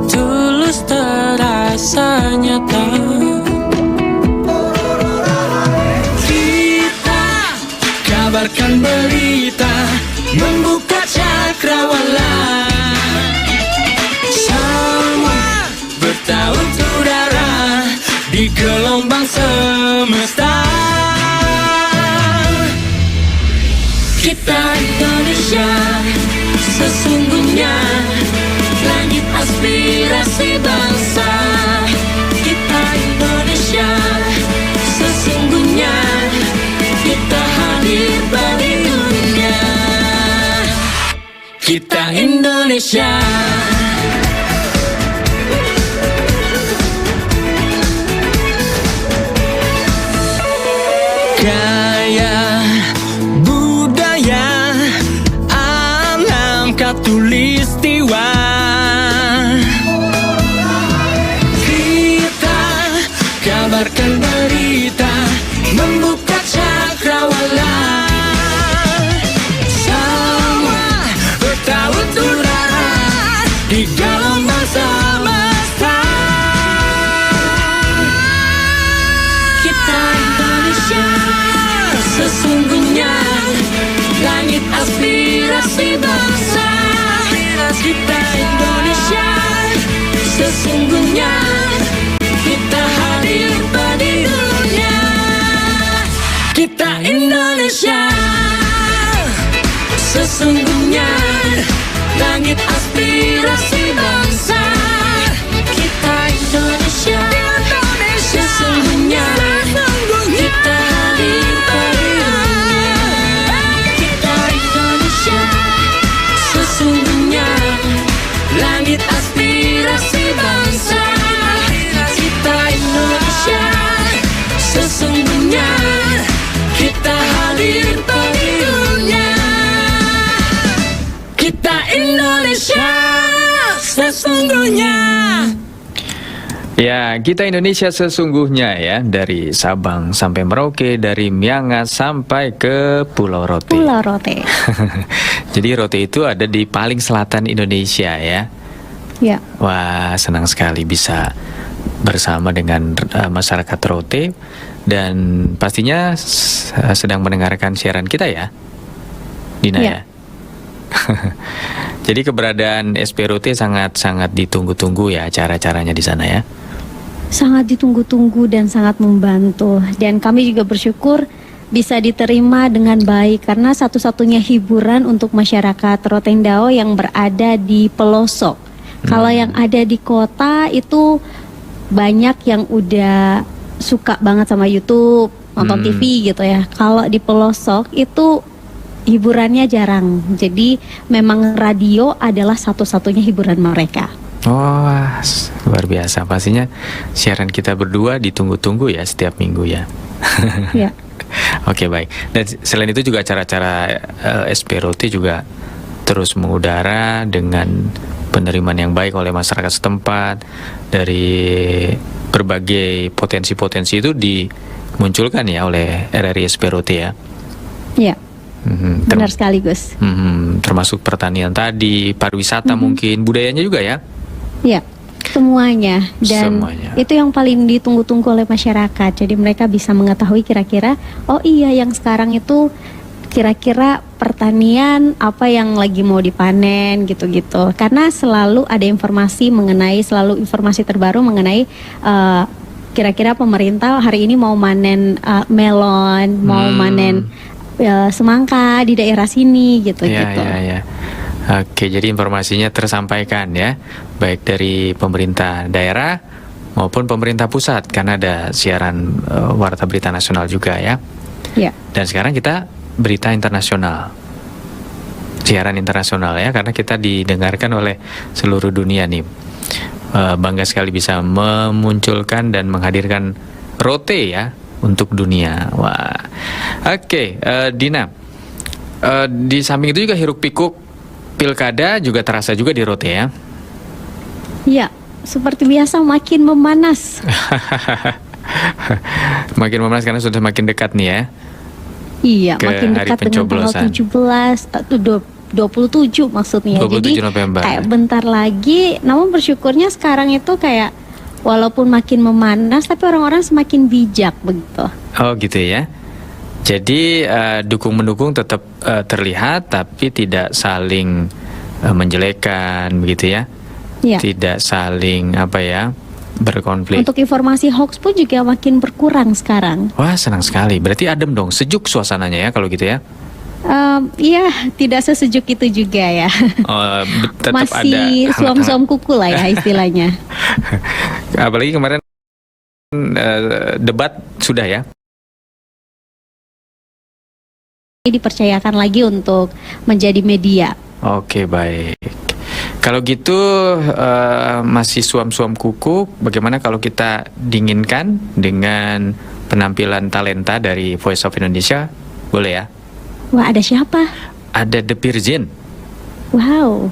tulus terasa nyata. Kita kabarkan berita, membuka cakrawala. Bertaut udara di gelombang semesta. Kita Indonesia, sesungguhnya langit aspirasi bangsa. Kita Indonesia, sesungguhnya kita hadir bagi dunia. Kita Indonesia. Sesungguhnya kita hadir bagi dunia. Kita Indonesia. Sesungguhnya langit aspirasi bangsa. Kita Indonesia. Sesungguhnya kita hadir bagi dunia. Kita Indonesia. Sesungguhnya langit aspirasi bangsa. Kita Indonesia. Sesungguhnya kita hadir bagi dunia. Kita Indonesia. Sesungguhnya. Ya, kita Indonesia sesungguhnya ya, dari Sabang sampai Merauke, dari Miangas sampai ke Pulau Rote. Pulau Rote. Jadi Rote itu ada di paling selatan Indonesia ya. Ya. Wah, senang sekali bisa bersama dengan masyarakat Rote dan pastinya sedang mendengarkan siaran kita ya, Dina ya. Jadi keberadaan SP Rote sangat-sangat ditunggu-tunggu ya acara-acaranya di sana ya. Sangat ditunggu-tunggu dan sangat membantu. Dan kami juga bersyukur bisa diterima dengan baik karena satu-satunya hiburan untuk masyarakat Rotendao yang berada di pelosok. Kalau yang ada di kota itu banyak yang udah suka banget sama YouTube, nonton TV gitu ya. Kalau di pelosok itu hiburannya jarang. Jadi memang radio adalah satu-satunya hiburan mereka. Oh, luar biasa. Pastinya siaran kita berdua ditunggu-tunggu ya setiap minggu ya. Ya. Oke, baik. Dan selain itu juga acara-acara SP Rote juga terus mengudara dengan penerimaan yang baik oleh masyarakat setempat. Dari berbagai potensi-potensi itu dimunculkan ya oleh RRI SP Rote ya. Ya. Benar sekali Gus. Termasuk pertanian tadi, pariwisata mungkin, budayanya juga ya. Ya, semuanya. Dan Semuanya. itu yang paling ditunggu-tunggu oleh masyarakat. Jadi mereka bisa mengetahui kira-kira, oh iya yang sekarang itu kira-kira pertanian apa yang lagi mau dipanen gitu-gitu. Karena selalu ada informasi informasi terbaru mengenai kira-kira pemerintah hari ini mau manen melon, mau manen semangka di daerah sini gitu-gitu. Ya. Oke, jadi informasinya tersampaikan ya, baik dari pemerintah daerah maupun pemerintah pusat, karena ada siaran Warta Berita Nasional juga ya. Ya. Dan sekarang kita berita internasional, siaran internasional ya, karena kita didengarkan oleh seluruh dunia nih. Bangga sekali bisa memunculkan dan menghadirkan Rote ya untuk dunia. Wah, oke, Dina. Di samping itu juga hiruk pikuk pilkada juga terasa juga di Rote ya. Ya, seperti biasa makin memanas. Makin memanas karena sudah makin dekat nih ya. Iya, ke makin hari dekat dengan tanggal 17 27 maksudnya. 27 Jadi November. kayak bentar lagi. Namun bersyukurnya sekarang itu kayak walaupun makin memanas tapi orang-orang semakin bijak begitu. Oh gitu ya. Jadi dukung-mendukung tetap terlihat tapi tidak saling menjelekan begitu ya. Iya. Tidak saling berkonflik. Untuk informasi hoax pun juga makin berkurang sekarang. Wah, senang sekali. Berarti adem dong, sejuk suasananya ya kalau gitu ya. Iya, tidak sesejuk itu juga ya. Tetap masih ada suam-suam kuku lah ya istilahnya. Apalagi kemarin debat sudah ya. Dipercayakan lagi untuk menjadi media. Oke, baik. Kalau gitu masih suam-suam kuku, bagaimana kalau kita dinginkan dengan penampilan talenta dari Voice of Indonesia? Boleh ya? Wah, ada siapa? Ada The Virgin. Wow.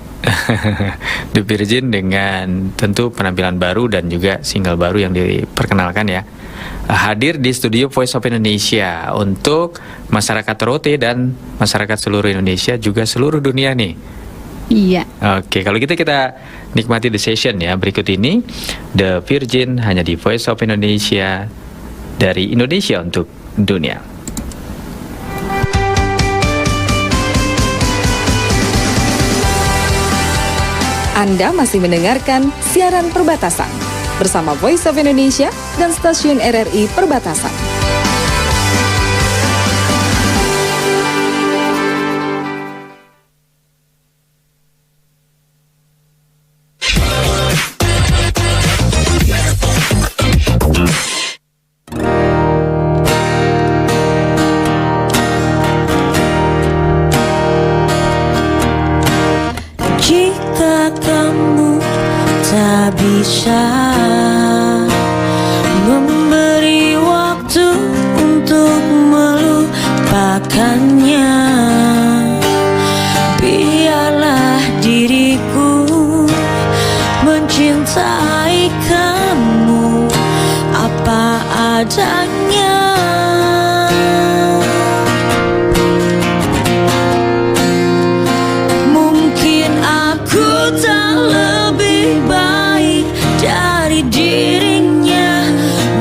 The Virgin dengan tentu penampilan baru dan juga single baru yang diperkenalkan ya. Hadir di studio Voice of Indonesia untuk masyarakat Rote dan masyarakat seluruh Indonesia juga seluruh dunia nih. Iya. Oke, kalau gitu kita nikmati the session ya. Berikut ini The Virgin hanya di Voice of Indonesia, dari Indonesia untuk dunia. Anda masih mendengarkan siaran perbatasan bersama Voice of Indonesia dan stasiun RRI Perbatasan. Jika kamu tak bisa memberi waktu untuk melupakannya, biarlah diriku mencintai kamu apa adanya. Mungkin aku tak lebih baik dari dirinya,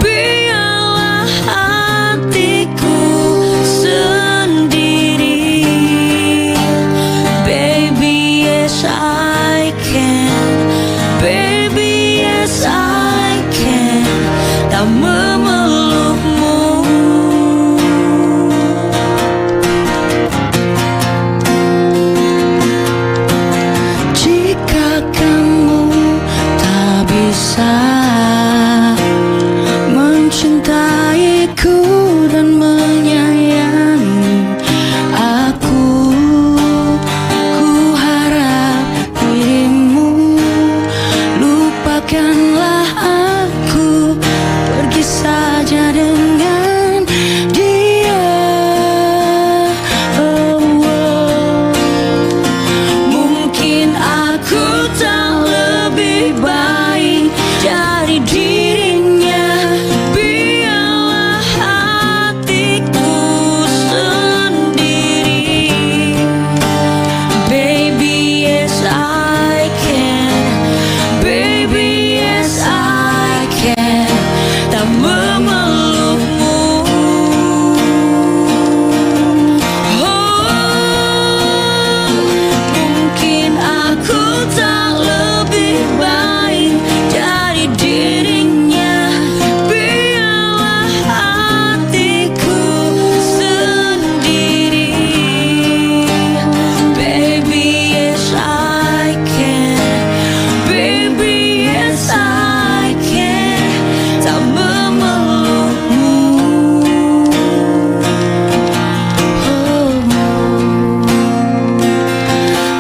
biarlah hatiku sendiri. Baby, yes I can. Baby, yes I can. Tak memelukmu. Jika kamu tak bisa mencintaiku dan menyayangi aku, ku harap dirimu lupakanlah aku, pergi saja dengan dia. Oh, oh. Mungkin aku tak lebih baik dari dirinya, biarlah hatiku sendiri. Baby, yes I can. Baby, yes I can. Tak memelukmu. Oh, mungkin aku tak lebih baik dari dirinya, biarlah hatiku sendiri. Baby, yes I can. Baby, yes I can. Tak memelukmu. Oh,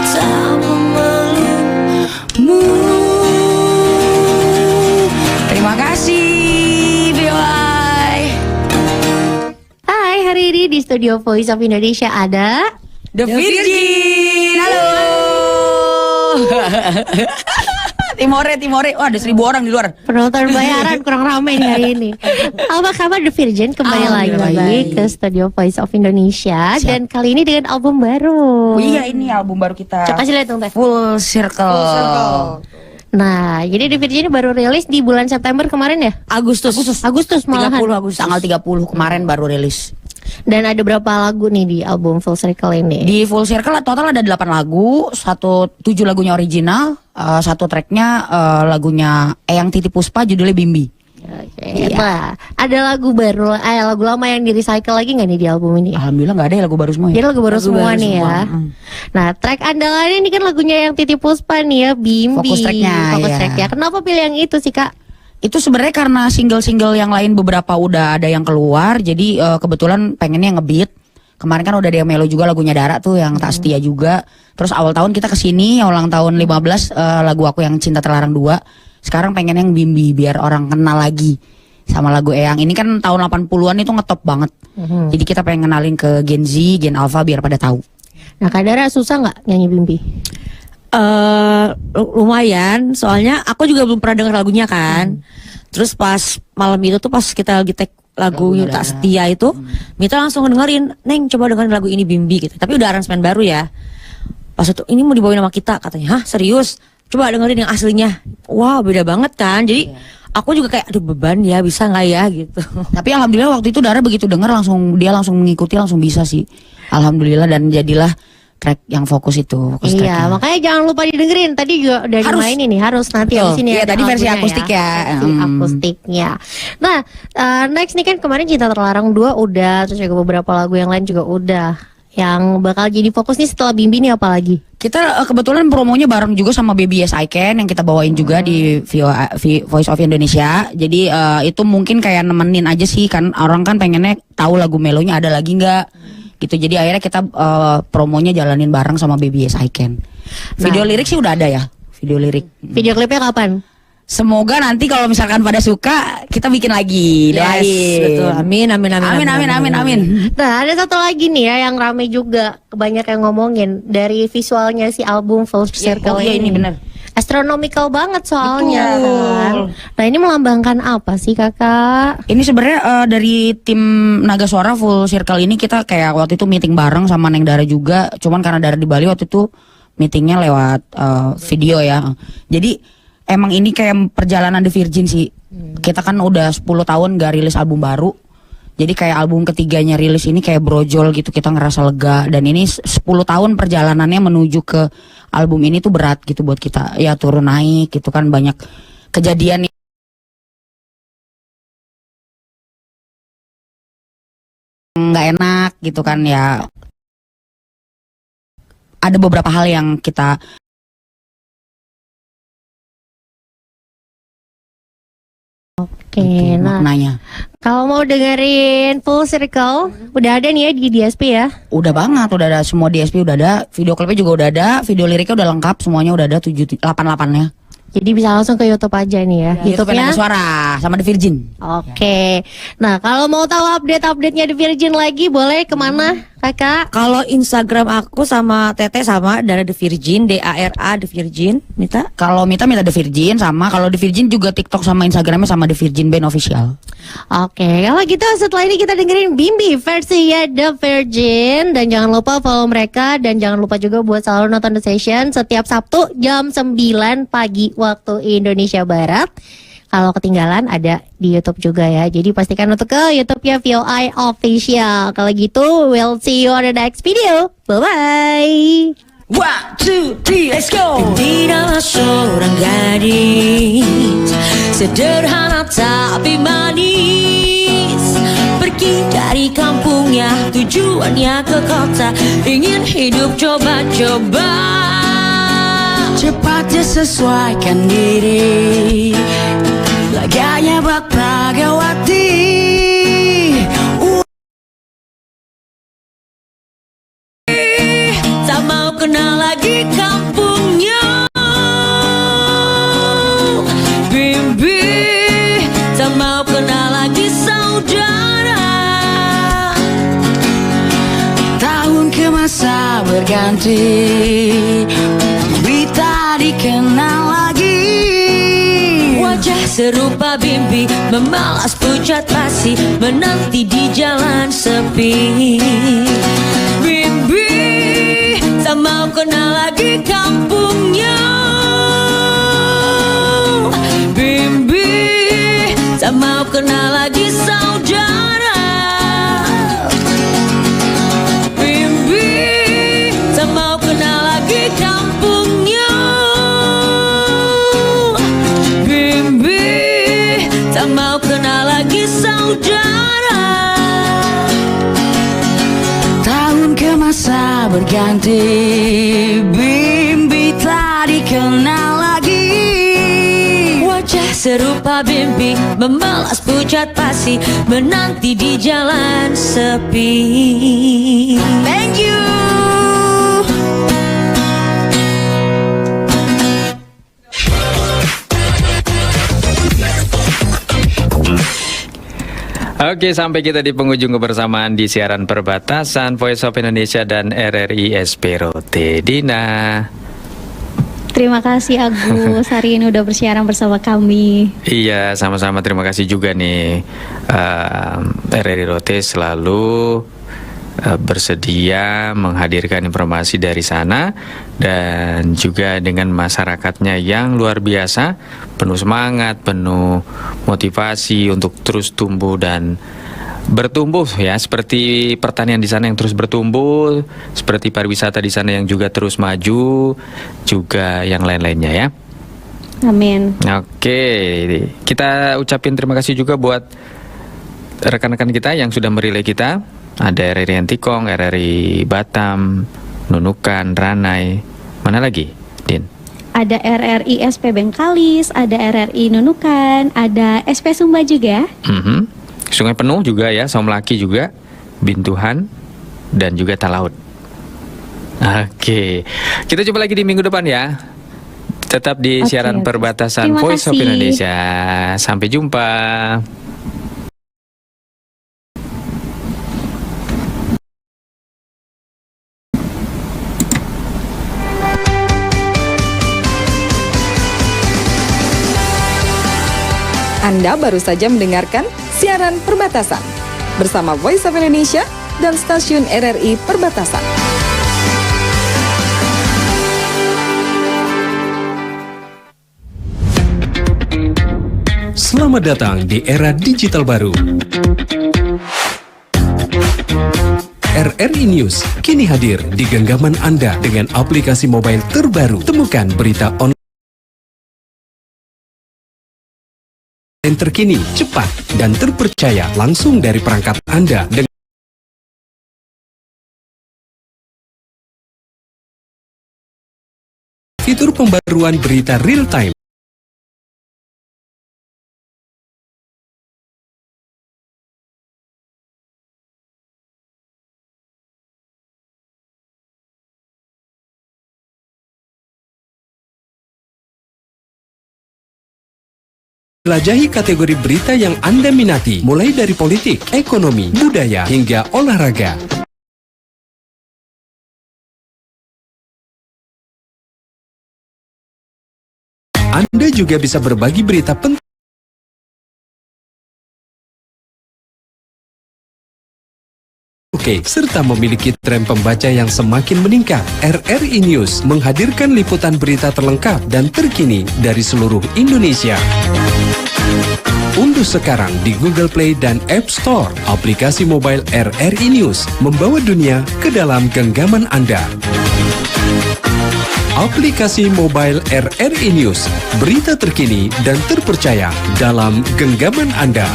tak memelukmu. Terima kasih, BOI. Hai, hari ini di studio Voice of Indonesia ada The Virgin. Halo. Timore. Wah, ada 1.000 orang di luar. penonton bayaran kurang ramai nih hari ini. Apa kabar The Virgin? Kembali Alhamdulillah lagi baik. ke studio Voice of Indonesia. Dan kali ini dengan album baru. Oh iya, ini album baru kita. Coba kasih lihat dong, Teh. Full Circle. Nah, jadi The Virgin ini baru rilis di bulan September kemarin ya? Agustus malahan. 30 Agustus. Tanggal 30 kemarin baru rilis. Dan ada berapa lagu nih di album Full Circle ini? Di Full Circle total ada 8 lagu, 7 lagunya original, satu tracknya lagunya Eyang Titi Puspa judulnya Bimbi. Oke. Iya. Nah, ada lagu baru, lagu lama yang di recycle lagi nggak nih di album ini? Alhamdulillah nggak ada ya lagu baru semua. Jadi lagu baru semua nih ya. Mm. Nah, track andalannya ini kan lagunya yang Titi Puspa nih ya, Bimbi. Fokus tracknya, Fokus iya. tracknya. Kenapa pilih yang itu sih, Kak? Itu sebenarnya karena single-single yang lain beberapa udah ada yang keluar, jadi kebetulan pengennya ngebeat. Kemarin kan udah ada yang melo juga lagunya Dara tuh yang tak setia juga. Terus awal tahun kita kesini ulang tahun 15 lagu aku yang Cinta Terlarang 2. Sekarang pengen yang Bimbi biar orang kenal lagi sama lagu Eyang. Ini kan tahun 80-an itu ngetop banget. Jadi kita pengen kenalin ke Gen Z, Gen Alpha biar pada tahu. Nah, Kak Dara susah nggak nyanyi Bimbi? Lumayan, soalnya aku juga belum pernah dengar lagunya kan. Terus pas malam itu tuh pas kita lagi take lagu Tak Setia itu, Mita langsung dengerin, Neng coba dengerin lagu ini Bimbi gitu. Tapi udah aransemen baru ya. Pas itu ini mau dibawain sama kita, katanya, hah serius? Coba dengerin yang aslinya. Wah beda banget kan. Jadi aku juga kayak aduh beban ya, bisa nggak ya gitu. Tapi alhamdulillah waktu itu Dara begitu denger dia langsung mengikuti, langsung bisa sih. Alhamdulillah, dan jadilah track yang fokus itu. Fokus Iya, tracknya. makanya jangan lupa didengerin. Tadi juga udah dimainin nih, harus nanti Betul. di sini Iya, ada tadi versi albumnya akustik ya. Versi akustiknya. Nah, next nih kan kemarin Cinta Terlarang 2 udah, terus juga beberapa lagu yang lain juga udah. Yang bakal jadi fokus nih setelah Bimbi nih apa lagi? Kita kebetulan promonya bareng juga sama BBS Icon yang kita bawain juga di Voice of Indonesia. Jadi itu mungkin kayak nemenin aja sih, kan orang kan pengennya tahu lagu melonya ada lagi nggak gitu. Jadi akhirnya kita promonya jalanin bareng sama BBS Icon. Video lirik sih udah ada ya, video lirik. Video klipnya kapan? Semoga nanti kalau misalkan pada suka kita bikin lagi. Doain. Betul. Amin, amin, amin, Amin. Nah, ada satu lagi nih ya yang rame juga, banyak yang ngomongin dari visualnya si album Full Circle iya, ini bener. Astronomical banget soalnya Betul. kan. Nah, ini melambangkan apa sih Kakak? Ini sebenarnya dari tim Naga Suara Full Circle ini kita kayak waktu itu meeting bareng sama Neng Dara juga. Cuman karena Dara di Bali waktu itu meetingnya lewat video ya. Jadi emang ini kayak perjalanan The Virgin sih. Kita kan udah 10 tahun gak rilis album baru. Jadi kayak album ketiganya rilis ini kayak brojol gitu, kita ngerasa lega. Dan ini 10 tahun perjalanannya menuju ke album ini tuh berat gitu buat kita. Ya turun naik gitu kan, banyak kejadian nggak enak gitu kan ya. Ada beberapa hal yang kita Oke, nah maknanya. kalau mau dengerin Full Circle udah ada nih ya di DSP ya. Udah banget, udah ada semua DSP, udah ada, video klipnya juga udah ada, video liriknya udah lengkap, semuanya udah ada 88-nya. Jadi bisa langsung ke YouTube aja nih ya. YouTube-nya YouTube-nya. Suara sama The Virgin. Oke. Nah, kalau mau tahu update-update-nya The Virgin lagi boleh kemana Kakak? Kalau Instagram aku sama Tete sama Dara The Virgin, DARA The Virgin, Mita. Kalau Mita The Virgin sama, kalau The Virgin juga TikTok sama Instagramnya sama The Virgin Band Official. Oke, kalau gitu setelah ini kita dengerin Bimbi versi ya The Virgin. Dan jangan lupa follow mereka. Dan jangan lupa juga buat selalu nonton The Session setiap Sabtu jam 9 pagi waktu Indonesia Barat. Kalau ketinggalan ada di YouTube juga ya. Jadi pastikan untuk ke YouTube-nya VOI Official. Kalau gitu we'll see you on the next video. Bye-bye. 1, 2, 3, let's go. Tidaklah seorang gadis sederhana tapi manis, pergi dari kampungnya tujuannya ke kota, ingin hidup coba-coba. Cepat disesuaikan diri, laganya bak Pragawati. Tak mau kenal lagi kampungnya, Bimbi. Tak mau kenal lagi saudara. Tahun ke masa berganti, Wita dikenal lagi. Wajah serupa Bimbi, memalas pucat pasi, menanti di jalan sepi. Bimbi tak mau kenal lagi kampungnya, Bimbi tak mau kenal lagi saudara. Bimbi tak mau kenal lagi kampungnya, Bimbi tak mau kenal lagi saudara. Tahun ke masa berganti, Bimbi tak dikenal lagi. Wajah serupa Bimbi, memalas pucat pasi, menanti di jalan sepi. Thank you. Oke, sampai kita di penghujung kebersamaan di siaran perbatasan Voice of Indonesia dan RRI SPROT. Dina. Terima kasih Agus, hari ini udah bersiaran bersama kami. Iya, sama-sama, terima kasih juga nih. RRI Rote selalu bersedia menghadirkan informasi dari sana dan juga dengan masyarakatnya yang luar biasa, penuh semangat, penuh motivasi untuk terus tumbuh dan bertumbuh ya, seperti pertanian di sana yang terus bertumbuh, seperti pariwisata di sana yang juga terus maju, juga yang lain-lainnya ya. Amin. Oke, kita ucapin terima kasih juga buat rekan-rekan kita yang sudah merelay kita. Ada RRI Antikong, RRI Batam, Nunukan, Ranai. Mana lagi, Din? Ada RRI SP Bengkalis, ada RRI Nunukan, ada SP Sumba juga. Sungai Penuh juga ya, Somlaki juga, Bintuhan, dan juga Talaut. Oke, kita coba lagi di minggu depan ya. Tetap di siaran perbatasan Terima Voice of kasih. Indonesia. Sampai jumpa. Anda baru saja mendengarkan siaran perbatasan bersama Voice of Indonesia dan stasiun RRI Perbatasan. Selamat datang di era digital baru. RRI News kini hadir di genggaman Anda dengan aplikasi mobile terbaru. Temukan berita online terkini, cepat, dan terpercaya langsung dari perangkat Anda dengan fitur pembaruan berita real time. Jelajahi kategori berita yang Anda minati, mulai dari politik, ekonomi, budaya, hingga olahraga. Anda juga bisa berbagi berita penting serta memiliki tren pembaca yang semakin meningkat. RRI News menghadirkan liputan berita terlengkap dan terkini dari seluruh Indonesia. Unduh sekarang di Google Play dan App Store aplikasi mobile RRI News, membawa dunia ke dalam genggaman Anda. Aplikasi mobile RRI News, berita terkini dan terpercaya dalam genggaman Anda.